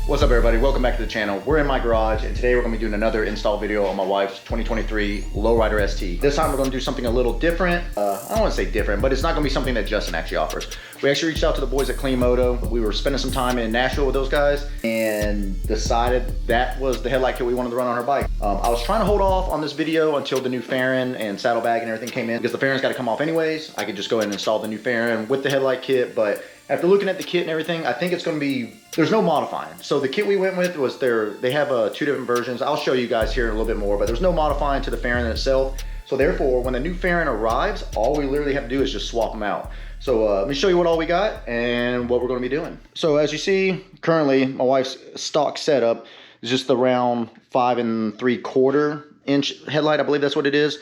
What's up everybody, welcome back to the channel. We're in my garage and today we're going to be doing another install video on my wife's 2023 Lowrider ST. This time we're going to do something a little different. I don't want to say different, but it's not going to be something that Justin actually offers. We actually reached out to the boys at Clean Moto. We were spending some time in Nashville with those guys and decided that was the headlight kit we wanted to run on our bike. I was trying to hold off on this video until the new fairing and saddlebag and everything came in because the fairing's got to come off anyways. I could just go ahead and install the new fairing with the headlight kit, but after looking at the kit and everything, I think it's going to be, there's no modifying. So the kit we went with was they have two different versions. I'll show you guys here in a little bit more, but there's no modifying to the fairing itself. So therefore, when the new fairing arrives, all we literally have to do is just swap them out. So let me show you what all we got and what we're going to be doing. So as you see, currently my wife's stock setup is just the round 5 3/4 inch headlight. I believe that's what it is.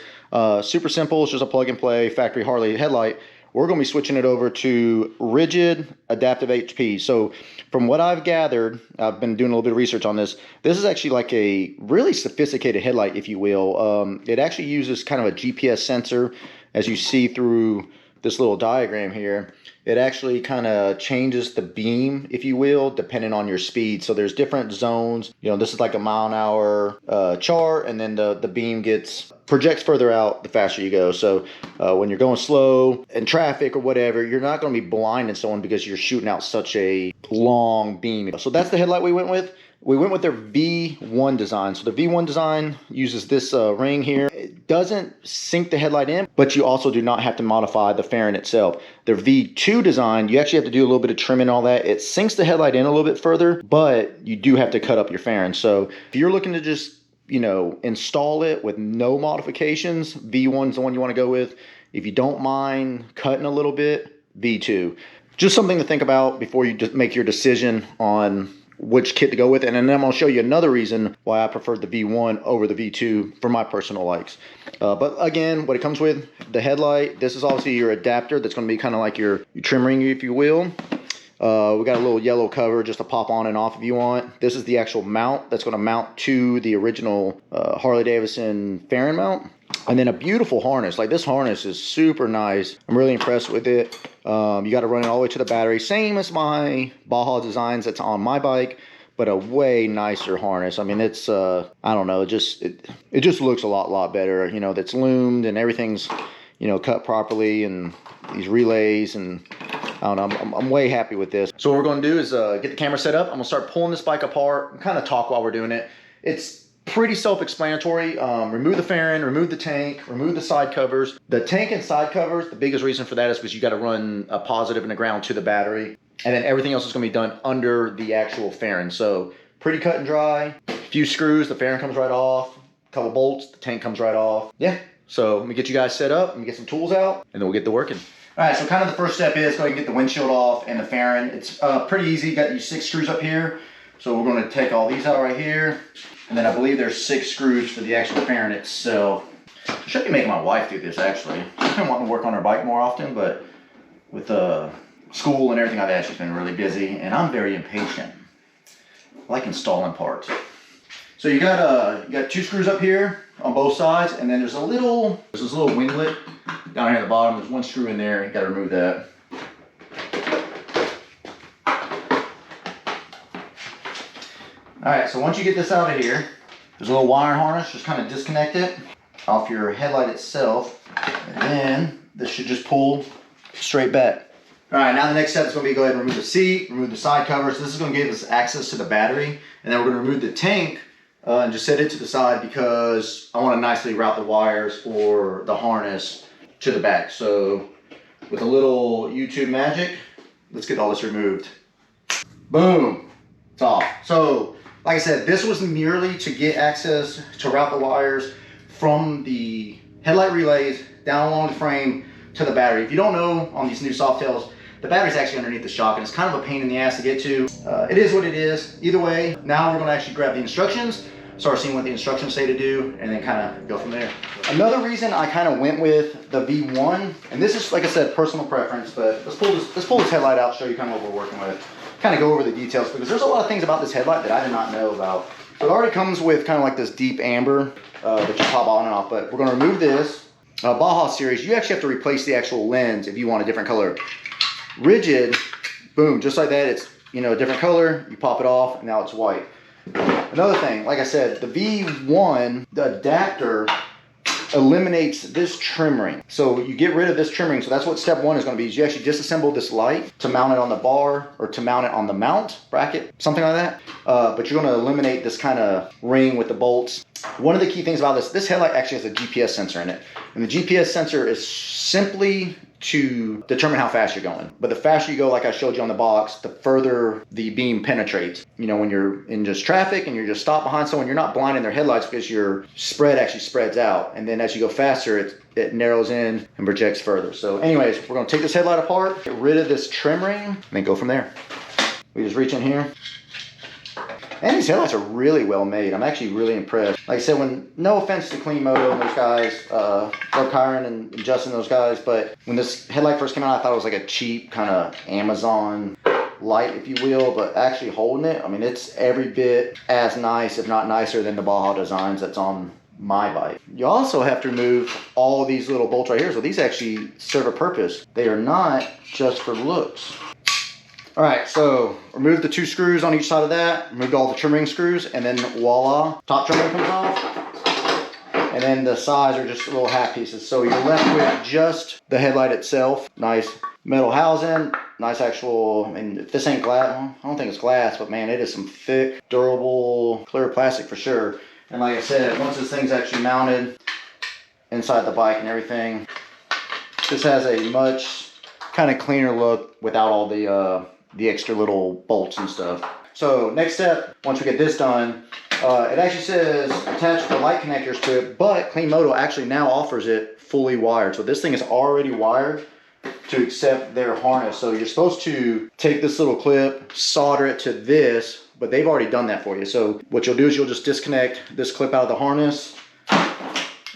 Super simple. It's just a plug and play factory Harley headlight. We're going to be switching it over to rigid adaptive HP. So from what I've gathered, I've been doing a little bit of research on this. This is actually like a really sophisticated headlight, if you will. It actually uses kind of a GPS sensor, as you see through this little diagram here. It actually kind of changes the beam, if you will, depending on your speed. So there's different zones. You know, this is like a mile-an-hour chart, and then the beam projects further out the faster you go. So when you're going slow in traffic or whatever, you're not going to be blinding someone because you're shooting out such a long beam. So that's the headlight we went with. We went with their V1 design. So the V1 design uses this ring here. It doesn't sink the headlight in, but you also do not have to modify the fairing itself. Their V2 design, you actually have to do a little bit of trimming and all that. It sinks the headlight in a little bit further, but you do have to cut up your fairing. So if you're looking to just, you know, install it with no modifications, V1's the one you want to go with. If you don't mind cutting a little bit, V2. Just something to think about before you just make your decision on which kit to go with. And then I'm going to show you another reason why I preferred the V1 over the V2 for my personal likes. But again, what it comes with, the headlight, this is obviously your adapter. That's going to be kind of like your trim ring, if you will. We got a little yellow cover just to pop on and off if you want. This is the actual mount that's going to mount to the original Harley Davidson fairing mount. And then a beautiful harness. Like, this harness is super nice. I'm really impressed with it. You got to run it all the way to the battery. Same as my Baja designs that's on my bike, but a way nicer harness. I mean, it's, I don't know, it just looks a lot better. You know, that's loomed and everything's, you know, cut properly, and these relays, and I don't know, I'm way happy with this. So what we're going to do is get the camera set up. I'm going to start pulling this bike apart and kind of talk while we're doing it. It's pretty self-explanatory. Remove the fairing, remove the tank, remove the side covers. The tank and side covers, the biggest reason for that is because you got to run a positive and a ground to the battery, and then everything else is going to be done under the actual fairing. So pretty cut and dry. A few screws, the fairing comes right off. A couple bolts, the tank comes right off. Yeah, so let me get you guys set up. Let me get some tools out, and then we'll get to working. All right, so kind of the first step is go ahead and get the windshield off and the fairing. It's pretty easy. You got these 6 screws up here. So we're going to take all these out right here. And then I believe there's 6 screws for the actual fairing itself. I should be making my wife do this, actually. She's been wanting to work on her bike more often, but with school and everything like that, she's been really busy, and I'm very impatient. I like installing parts. So you got 2 screws up here on both sides, and then there's this little winglet down here at the bottom. There's 1 screw in there. You got to remove that. Alright, so once you get this out of here, there's a little wiring harness. Just kind of disconnect it off your headlight itself, and then this should just pull straight back. Alright, now the next step is going to be go ahead and remove the seat, remove the side covers. This is going to give us access to the battery, and then we're going to remove the tank and just set it to the side because I want to nicely route the wires or the harness to the back. So with a little YouTube magic, let's get all this removed. Boom, it's off. So like I said, this was merely to get access to route the wires from the headlight relays down along the frame to the battery. If you don't know, on these new Softails, the battery's actually underneath the shock, and it's kind of a pain in the ass to get to. It is what it is. Either way, now we're going to actually grab the instructions, start seeing what the instructions say to do, and then kind of go from there. Another reason I kind of went with the V1, and this is, like I said, personal preference, but let's pull this headlight out, show you kind of what we're working with. Kind of go over the details because there's a lot of things about this headlight that I did not know about. So it already comes with kind of like this deep amber that you pop on and off, but we're going to remove this. Baja series, you actually have to replace the actual lens if you want a different color. Rigid, boom, just like that. It's you know, a different color, you pop it off, and now it's white. Another thing, like I said, the V1, the adapter eliminates this trim ring. So you get rid of this trim ring. So that's what step one is going to be, is you actually disassemble this light to mount it on the bar or to mount it on the mount bracket, something like that. But you're going to eliminate this kind of ring with the bolts. One of the key things about this headlight actually has a GPS sensor in it. And the GPS sensor is simply to determine how fast you're going. But the faster you go, like I showed you on the box, the further the beam penetrates. You know, when you're in just traffic and you're just stopped behind someone, you're not blinding their headlights because your spread actually spreads out. And then as you go faster, it narrows in and projects further. So anyways, we're gonna take this headlight apart, get rid of this trim ring, and then go from there. We just reach in here. And these headlights are really well made. I'm actually really impressed. Like I said, no offense to Clean Moto and those guys, love Kyron and Justin, those guys, but when this headlight first came out, I thought it was like a cheap kind of Amazon light, if you will, but actually holding it, I mean, it's every bit as nice, if not nicer, than the Baja Designs that's on my bike. You also have to remove all these little bolts right here, so these actually serve a purpose. They are not just for looks. All right, so remove the 2 screws on each side of that, removed all the trim ring screws, and then voila, top trim ring comes off. And then the sides are just little half pieces. So you're left with just the headlight itself. Nice metal housing, nice actual, I mean, if this ain't glass, well, I don't think it's glass, but man, it is some thick, durable, clear plastic for sure. And like I said, once this thing's actually mounted inside the bike and everything, this has a much kind of cleaner look without all the extra little bolts and stuff. So next step, once we get this done, it actually says attach the light connectors to it, but Clean Moto actually now offers it fully wired. So this thing is already wired to accept their harness. So you're supposed to take this little clip, solder it to this, but they've already done that for you. So what you'll do is you'll just disconnect this clip out of the harness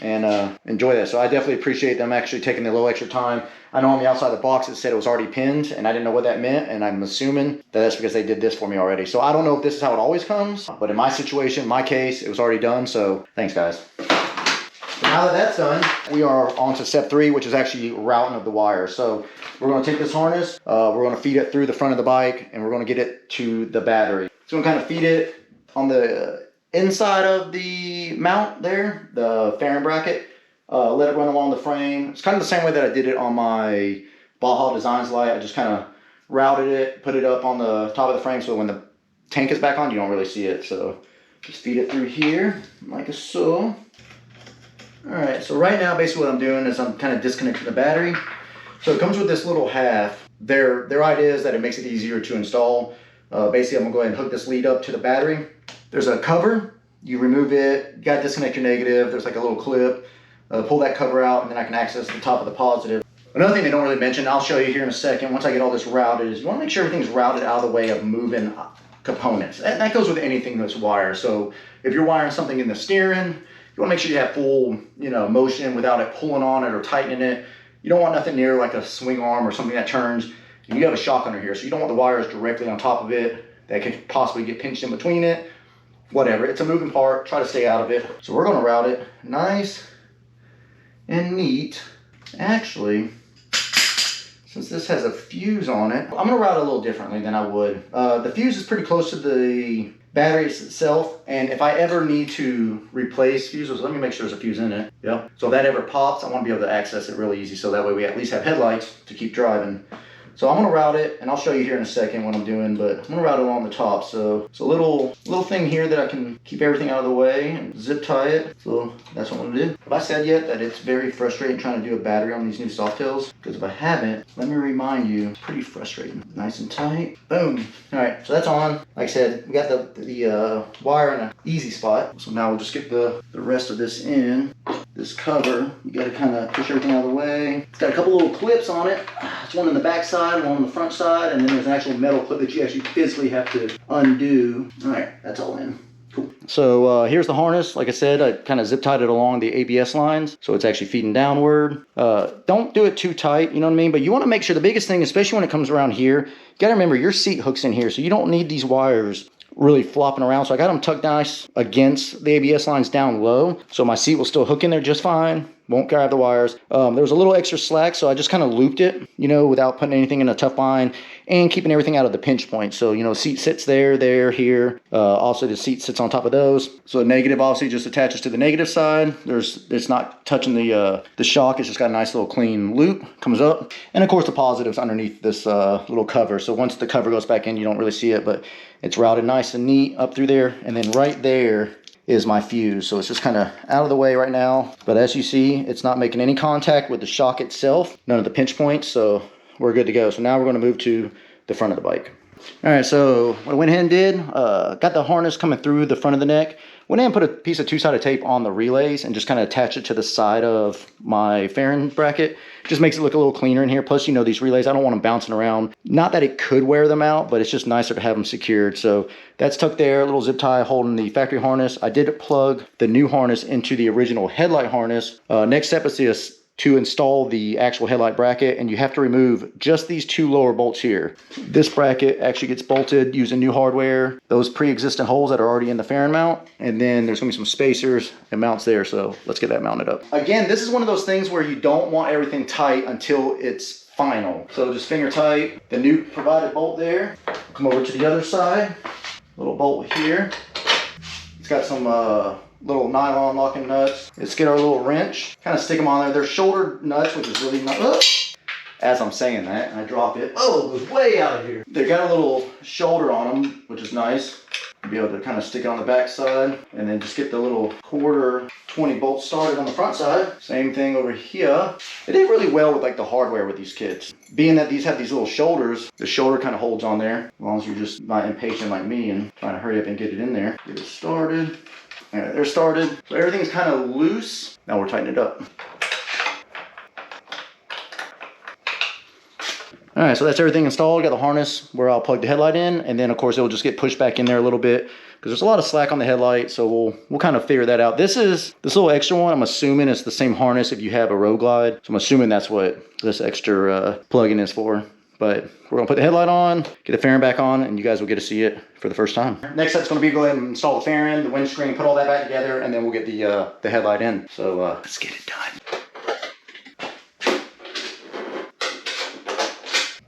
and enjoy that. So I definitely appreciate them actually taking a little extra time. I know on the outside of the box it said it was already pinned, and I didn't know what that meant, and I'm assuming that that's because they did this for me already. So I don't know if this is how it always comes, but in my situation, my case, it was already done, so thanks guys. So now that that's done, we are on to step 3, which is actually routing of the wire. So we're going to take this harness, we're going to feed it through the front of the bike, and we're going to get it to the battery. So we're going to kind of feed it on the inside of the mount there, the fairing bracket. Let it run along the frame. It's kind of the same way that I did it on my Baja Designs light. I just kind of routed it, put it up on the top of the frame so when the tank is back on, you don't really see it. So just feed it through here, like so. All right, so right now, basically what I'm doing is I'm kind of disconnecting the battery. So it comes with this little half. Their idea is that it makes it easier to install. Basically, I'm gonna go ahead and hook this lead up to the battery. There's a cover. You remove it, you gotta disconnect your negative. There's like a little clip. Pull that cover out, and then I can access the top of the positive. Another thing they don't really mention, I'll show you here in a second, once I get all this routed, is you want to make sure everything's routed out of the way of moving components. And that goes with anything that's wired. So if you're wiring something in the steering, you want to make sure you have full, motion without it pulling on it or tightening it. You don't want nothing near like a swing arm or something that turns. And you have a shock under here, so you don't want the wires directly on top of it that could possibly get pinched in between it. Whatever, it's a moving part, try to stay out of it. So we're going to route it nice and neat. Actually, since this has a fuse on it, I'm gonna route it a little differently than I would. The fuse is pretty close to the battery itself, and if I ever need to replace fuses, let me make sure there's a fuse in it. Yep. So if that ever pops, I want to be able to access it really easy, so that way we at least have headlights to keep driving. So I'm gonna route it, and I'll show you here in a second what I'm doing, but I'm gonna route it along the top. So it's a little thing here that I can keep everything out of the way and zip tie it. So that's what I'm gonna do. Have I said yet that it's very frustrating trying to do a battery on these new Softails? Because if I haven't, let me remind you, it's pretty frustrating. Nice and tight, boom. All right, so that's on. Like I said, we got the wire in an easy spot. So now we'll just get the rest of this in. This cover, you gotta kind of push everything out of the way. It's got a couple little clips on it. There's one on the back side, one on the front side, and then there's an actual metal clip that you actually physically have to undo. All right, that's all in. Cool. So here's the harness. Like I said, I kind of zip tied it along the ABS lines, so it's actually feeding downward. Don't do it too tight, you know what I mean? But you want to make sure, the biggest thing, especially when it comes around here, you gotta remember your seat hooks in here, so you don't need these wires really flopping around. So I got them tucked nice against the ABS lines down low, so my seat will still hook in there just fine. won't grab the wires. There was a little extra slack, so I just kind of looped it, you know, without putting anything in a tough bind and keeping everything out of the pinch point. So, you know, seat sits there, here. Also, the seat sits on top of those. So the negative obviously just attaches to the negative side. It's not touching the shock. It's just got a nice little clean loop, comes up. And of course, the positive's underneath this little cover. So once the cover goes back in, you don't really see it, but it's routed nice and neat up through there. And then right there is my fuse. So it's just kind of out of the way right now. But as you see, it's not making any contact with the shock itself, none of the pinch points. So we're good to go. So now we're going to move to the front of the bike. All right, so what I went ahead and did, got the harness coming through the front of the neck. Went ahead and put a piece of two-sided tape on the relays and just kind of attach it to the side of my fairing bracket. Just makes it look a little cleaner in here. Plus, you know, these relays, I don't want them bouncing around. Not that it could wear them out, but it's just nicer to have them secured. So that's tucked there, a little zip tie holding the factory harness. I did plug the new harness into the original headlight harness. Next step is to install the actual headlight bracket, and you have to remove just these two lower bolts here. This bracket actually gets bolted using new hardware, those pre-existing holes that are already in the fairing mount, and then there's gonna be some spacers and mounts there, so let's get that mounted up. Again, this is one of those things where you don't want everything tight until it's final. So just finger tight, the new provided bolt there. Come over to the other side, little bolt here. It's got some little nylon locking nuts. Let's get our little wrench, kind of stick them on there. They're shoulder nuts, which is really nice. As I'm saying that, I drop it. Oh, it was way out of here. They got a little shoulder on them, which is nice. Be able to kind of stick it on the back side and then just get the little quarter 20 bolts started on the front side. Same thing over here. They did really well with like the hardware with these kits. Being that these have these little shoulders, the shoulder kind of holds on there. As long as you're just not impatient like me and trying to hurry up and get it in there. Get it started. All right, they're started. So everything's kind of loose. Now we're tightening it up. All right, so that's everything installed. Got the harness where I'll plug the headlight in, and then of course it'll just get pushed back in there a little bit because there's a lot of slack on the headlight. So we'll kind of figure that out. This little extra one. I'm assuming it's the same harness if you have a Road Glide. So I'm assuming that's what this extra plug-in is for. But we're gonna put the headlight on, get the fairing back on, and you guys will get to see it for the first time. Next step's gonna be go ahead and install the fairing, the windscreen, put all that back together, and then we'll get the headlight in. So let's get it done.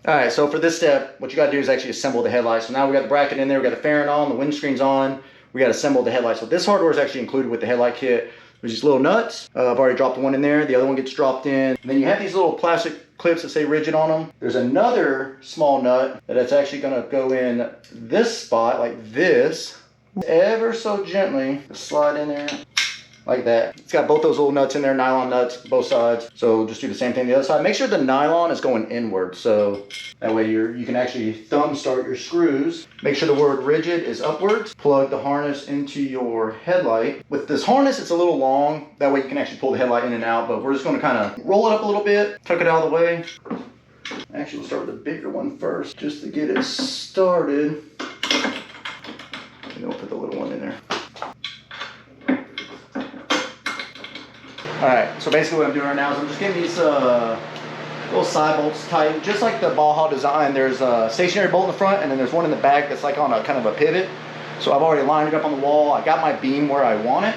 All right, so for this step, what you gotta do is actually assemble the headlight. So now we got the bracket in there, we got the fairing on, the windscreen's on, we gotta assemble the headlight. So this hardware is actually included with the headlight kit. There's these little nuts. I've already dropped one in there. The other one gets dropped in. And then you have these little plastic clips that say rigid on them. There's another small nut that's actually gonna go in this spot like this, ever so gently, slide in there like that. It's got both those little nuts in there, nylon nuts, both sides. So just do the same thing the other side. Make sure the nylon is going inward, so that way you can actually thumb start your screws. Make sure the word rigid is upwards. Plug the harness into your headlight. With this harness, it's a little long. That way you can actually pull the headlight in and out, but we're just gonna kind of roll it up a little bit, tuck it out of the way. Actually, we'll start with the bigger one first, just to get it started. And then we'll put the little one in there. All right, so basically what I'm doing right now is I'm just getting these little side bolts tight. Just like the Baja design, there's a stationary bolt in the front and then there's one in the back that's like on a kind of a pivot. So I've already lined it up on the wall. I got my beam where I want it.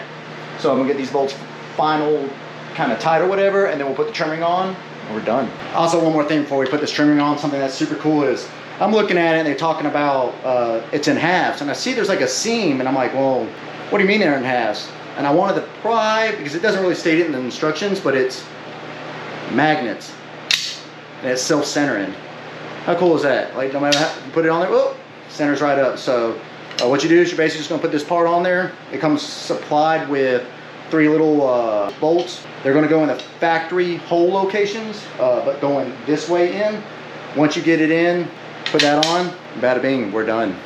So I'm gonna get these bolts final kind of tight or whatever, and then we'll put the trimming on and we're done. Also, one more thing before we put this trimming on, something that's super cool is I'm looking at it and they're talking about it's in halves. And I see there's like a seam and I'm like, well, what do you mean they're in halves? And I wanted to pry, because it doesn't really state it in the instructions, but it's magnets. And it's self-centering. How cool is that? Like, no matter how you put it on there, whoop, centers right up. So what you do is you're basically just gonna put this part on there. It comes supplied with 3 little bolts. They're gonna go in the factory hole locations, but going this way in. Once you get it in, put that on, bada bing, we're done.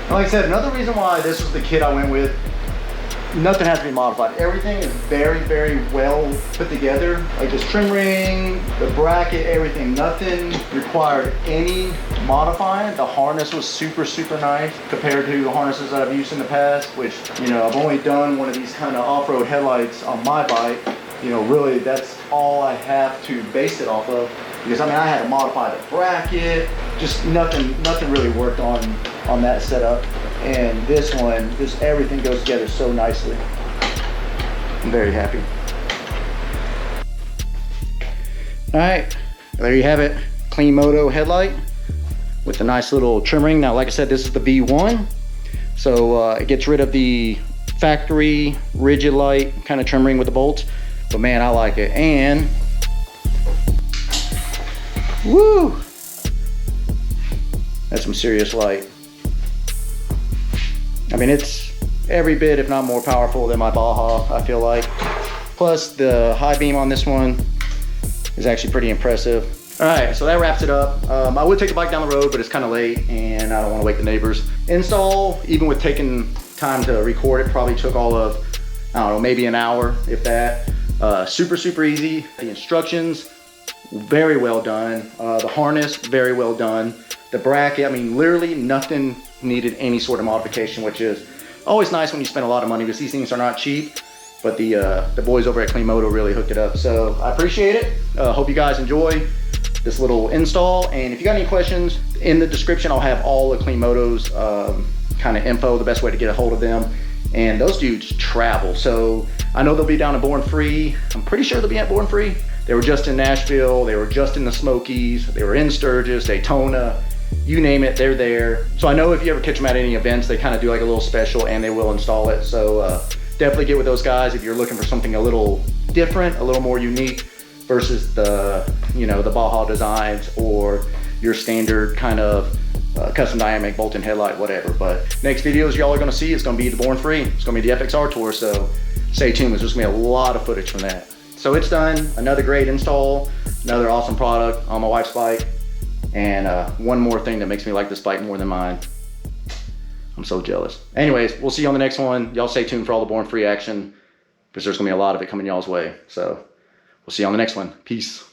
Like I said, another reason why this was the kit I went with, nothing has to be modified. Everything is very, very well put together. Like this trim ring, the bracket, everything, nothing required any modifying. The harness was super, super nice compared to the harnesses that I've used in the past, which, you know, I've only done one of these kind of off-road headlights on my bike. You know, really, that's all I have to base it off of. because I mean, I had to modify the bracket, just nothing really worked on that setup. And this one, just everything goes together so nicely. I'm very happy. All right, there you have it. Clean Moto headlight with a nice little trim ring. Now, like I said, this is the V1. So it gets rid of the factory rigid light kind of trim ring with the bolts. But man, I like it. And woo, that's some serious light. I mean, it's every bit, if not more powerful than my Baja, I feel like. Plus the high beam on this one is actually pretty impressive. All right, so that wraps it up. I would take the bike down the road, but it's kind of late and I don't want to wake the neighbors. Install, even with taking time to record it, probably took all of, I don't know, maybe an hour, if that. Super easy. The instructions, very well done. The harness, very well done. The bracket, I mean, literally nothing needed any sort of modification, which is always nice when you spend a lot of money, because these things are not cheap. But the boys over at Clean Moto really hooked it up. So I appreciate it. Hope you guys enjoy this little install. And if you got any questions, in the description, I'll have all of Clean Moto's kind of info, the best way to get a hold of them. And those dudes travel. So I know they'll be down at Born Free. I'm pretty sure they'll be at Born Free. They were just in Nashville. They were just in the Smokies. They were in Sturgis, Daytona, you name it, they're there. So I know if you ever catch them at any events, they kind of do like a little special and they will install it. So definitely get with those guys if you're looking for something a little different, a little more unique versus the, you know, the Baja designs or your standard kind of custom dynamic bolt-in headlight, whatever. But next videos y'all are gonna see is gonna be the Born Free. It's gonna be the FXR tour, so stay tuned. There's just gonna be a lot of footage from that. So it's done, another great install, another awesome product on my wife's bike. And one more thing that makes me like this bike more than mine. I'm so jealous. Anyways, we'll see you on the next one. Y'all stay tuned for all the Born Free action, because there's gonna be a lot of it coming y'all's way. So we'll see you on the next one. Peace.